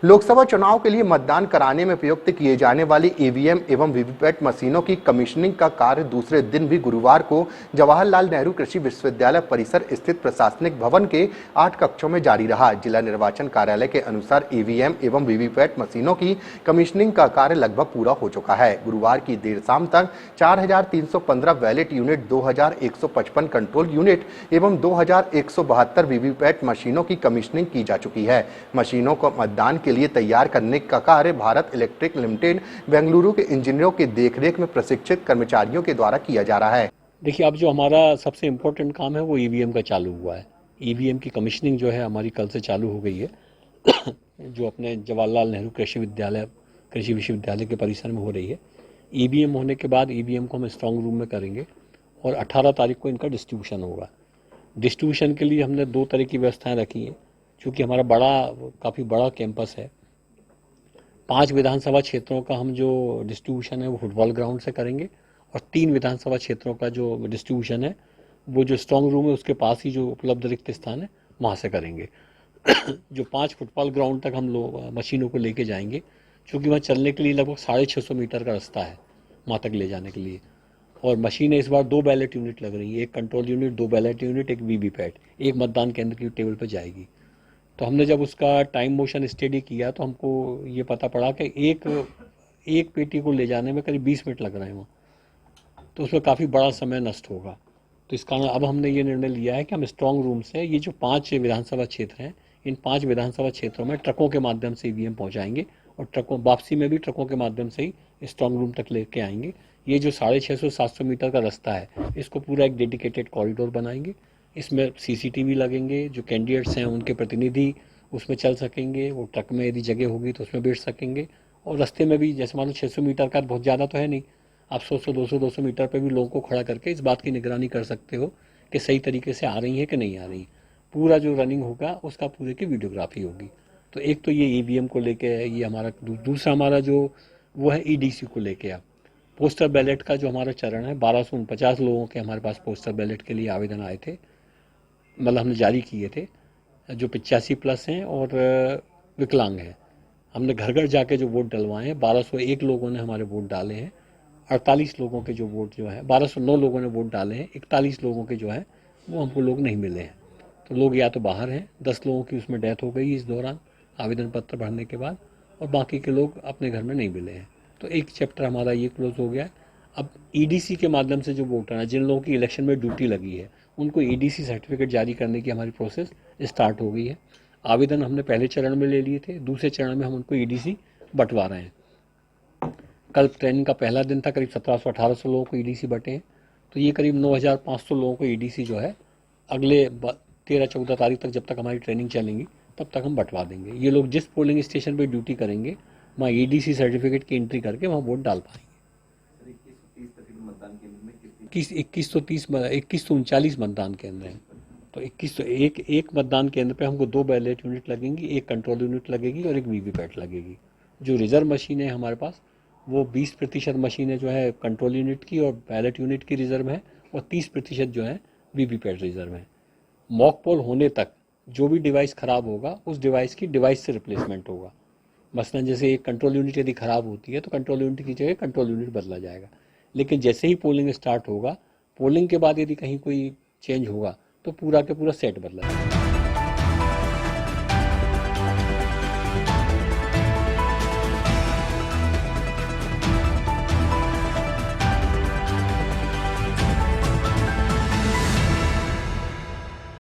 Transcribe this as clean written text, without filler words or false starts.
लोकसभा चुनाव के लिए मतदान कराने में प्रयुक्त किए जाने वाली ईवीएम एवं वीवीपैट मशीनों की कमीशनिंग का कार्य दूसरे दिन भी गुरुवार को जवाहरलाल नेहरू कृषि विश्वविद्यालय परिसर स्थित प्रशासनिक भवन के 8 कक्षों में जारी रहा। जिला निर्वाचन कार्यालय के अनुसार ईवीएम एवं वीवीपैट मशीनों की कमीशनिंग का कार्य लगभग पूरा हो चुका है। गुरुवार की देर शाम तक 4315 बैलेट यूनिट, 2155 कंट्रोल यूनिट एवं 2172 वीवीपैट मशीनों की कमीशनिंग की जा चुकी है। मशीनों को मतदान के लिए तैयार करने का कार्य भारत इलेक्ट्रिक लिमिटेड बेंगलुरु के इंजीनियरों के देखरेख में प्रशिक्षित कर्मचारियों के द्वारा किया जा रहा है। देखिए, अब जो हमारा सबसे इम्पोर्टेंट काम है वो ईवीएम का चालू हुआ है। ईवीएम की कमीशनिंग जो है हमारी कल से चालू हो गई है जो अपने जवाहरलाल नेहरू कृषि विश्वविद्यालय के परिसर में हो रही है। ईवीएम होने के बाद ईवीएम को हम स्ट्रांग रूम में करेंगे और 18 तारीख को इनका डिस्ट्रीब्यूशन होगा। डिस्ट्रीब्यूशन के लिए हमने 2 तरह की व्यवस्थाएं रखी हैं। चूँकि हमारा काफ़ी बड़ा कैंपस है, 5 विधानसभा क्षेत्रों का हम जो डिस्ट्रीब्यूशन है वो फुटबॉल ग्राउंड से करेंगे और 3 विधानसभा क्षेत्रों का जो डिस्ट्रीब्यूशन है वो जो स्ट्रांग रूम है उसके पास ही जो उपलब्ध रिक्त स्थान है वहाँ से करेंगे। जो 5 फुटबॉल ग्राउंड तक हम लोग मशीनों को लेके जाएंगे, चूँकि वहाँ चलने के लिए लगभग 650 मीटर का रास्ता है वहाँ तक ले जाने के लिए। और मशीनें इस बार 2 बैलेट यूनिट लग रही हैं, एक कंट्रोल यूनिट, 2 बैलेट यूनिट, एक वीवीपैट, एक मतदान केंद्र की टेबल पर जाएगी। तो हमने जब उसका टाइम मोशन स्टडी किया तो हमको ये पता पड़ा कि एक पेटी को ले जाने में करीब 20 मिनट लग रहे हैं वहाँ, तो उसमें काफ़ी बड़ा समय नष्ट होगा। तो इस कारण अब हमने ये निर्णय लिया है कि हम स्ट्रांग रूम से ये जो 5 विधानसभा क्षेत्र हैं, इन 5 विधानसभा क्षेत्रों में ट्रकों के माध्यम से ईवीएम पहुँचाएंगे और ट्रकों वापसी में भी ट्रकों के माध्यम से ही स्ट्रांग रूम तक लेके आएंगे। ये जो 650-700 मीटर का रास्ता है इसको पूरा एक डेडिकेटेड कॉरिडोर बनाएंगे। इसमें सीसीटीवी लगेंगे, जो कैंडिडेट्स हैं उनके प्रतिनिधि उसमें चल सकेंगे, वो ट्रक में यदि जगह होगी तो उसमें बैठ सकेंगे। और रास्ते में भी जैसे मान लो 600 मीटर का बहुत ज़्यादा तो है नहीं, आप 100-200 मीटर पर भी लोगों को खड़ा करके इस बात की निगरानी कर सकते हो कि सही तरीके से आ रही है कि नहीं आ रही। पूरा जो रनिंग होगा उसका पूरे की वीडियोग्राफी होगी। तो एक तो ये ईवीएम को लेके है, ये हमारा दूसरा हमारा जो वो है ईडीसी को लेके। आप पोस्टल बैलेट का जो हमारा चरण है, 1249 लोगों के हमारे पास पोस्टल बैलेट के लिए आवेदन आए थे, मतलब हमने जारी किए थे, जो 85+ हैं और विकलांग हैं। हमने घर घर जाके जो वोट डलवाए हैं, 1201 लोगों ने हमारे वोट डाले हैं। 48 लोगों के जो वोट जो है, 1209 लोगों ने वोट डाले हैं, 41 लोगों के जो है वो हमको लोग नहीं मिले हैं। तो लोग या तो बाहर हैं, 10 लोगों की उसमें डेथ हो गई इस दौरान आवेदन पत्र भरने के बाद, और बाकी के लोग अपने घर में नहीं मिले हैं। तो एक चैप्टर हमारा ये क्लोज हो गया है। अब ईडीसी के माध्यम से जो वोटर हैं, जिन लोगों की इलेक्शन में ड्यूटी लगी है, उनको ईडीसी सर्टिफिकेट जारी करने की हमारी प्रोसेस स्टार्ट हो गई है। आवेदन हमने पहले चरण में ले लिए थे, दूसरे चरण में हम उनको ईडीसी बंटवा रहे हैं। कल ट्रेनिंग का पहला दिन था, करीब 1700-1800 लोगों को ईडीसी बटे हैं। तो ये करीब 9500 लोगों को ईडीसी जो है अगले 13-14 तारीख तक, जब तक हमारी ट्रेनिंग चलेंगी तब तक हम बंटवा देंगे। ये लोग जिस पोलिंग स्टेशन पर ड्यूटी करेंगे वहाँ ईडीसी सर्टिफिकेट की एंट्री करके वहाँ वोट डाल पाएंगे। 2139 मतदान केंद्र हैं। तो 21 मतदान केंद्र पे हमको 2 बैलेट यूनिट लगेंगी, एक कंट्रोल यूनिट लगेगी और एक वीवीपैट लगेगी। जो रिजर्व मशीनें हैं हमारे पास, वो 20% मशीनें जो है कंट्रोल यूनिट की और बैलेट यूनिट की रिजर्व है, और 30% जो है वीवीपैट रिजर्व है। मॉक पोल होने तक जो भी डिवाइस ख़राब होगा उस डिवाइस की डिवाइस से रिप्लेसमेंट होगा। मसलन जैसे एक कंट्रोल यूनिट यदि ख़राब होती है तो कंट्रोल यूनिट की जगह कंट्रोल यूनिट बदला जाएगा। लेकिन जैसे ही पोलिंग स्टार्ट होगा, पोलिंग के बाद यदि कहीं कोई चेंज होगा तो पूरा के पूरा सेट बदला जाएगा।